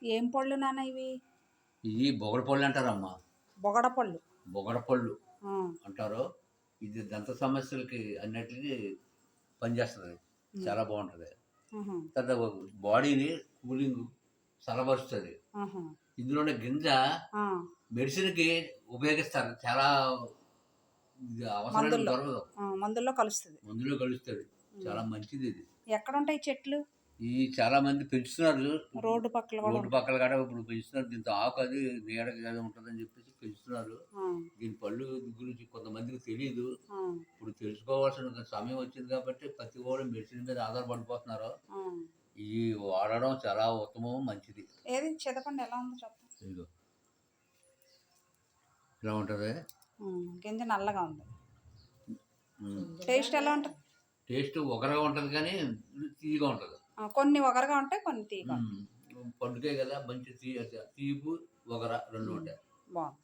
ఏం పళ్ళు నాన్న ఇవి? ఇవి బొగడ పళ్ళు అంటారమ్మా. బొగడ పళ్ళు. బొగడ పళ్ళు ఆ, అంటారు. ఇది దంత సమస్యలకి అన్నిటికీ పనిచేస్తుంది. ఉమ్, చాలా బాగుంటుంది. ఆహా, తర్వాత బాడీని కూలింగ్ చల్లబరుస్తుంది. ఆహా, ఇందులోనే గింజ ఆ, మెడిసిన్కి ఉపయోగిస్తారు. చాలా ఇది అవసరమైన మందుల్లో దొరకదు. మందుల్లో కలుస్తుంది. మందులో కలుస్తుంది. చాలా మంచిది ఇది. ఎక్కడ ఉంటాయి చెట్లు? ఈ చాలా మంది పెంచుతున్నారు. రోడ్డు పక్కల కూడా రోడ్డు ఉంటాయి. పక్కల కాడ ఇప్పుడు పెంచుతున్నారు. దీంతో ఆకు అది నీడకి కదా ఉంటుందని చెప్పేసి పెంచుతున్నారు. ఆ, దీని పళ్ళు గురించి కొంతమందికి తెలియదు. ఆ, ఇప్పుడు తెలుసుకోవాల్సిన సమయం వచ్చింది కాబట్టి ప్రతి ఒక్కరు మెడిసిన్ మీద ఆధారపడిపోతున్నారు. ఆ. ఇవి వాడడం చాలా ఉత్తమం, మంచిది. ఏది చింతపండు ఎలా ఉందో చెప్తా. ఇదిగో ఇలా ఉంటుంది. గింజ నల్లగా ఉంది. టేస్ట్ ఎలా ఉంటుంది? టేస్ట్ ఒకరుగా ఉంటుంది కానీ తీయగా ఉంటుంది. కొన్ని ఒకరుగా ఉంటాయి, కొన్ని తీగ. పండుగే కదా, మంచి తీయపు ఒకర రెండు ఉంటాయి. బాగుంది.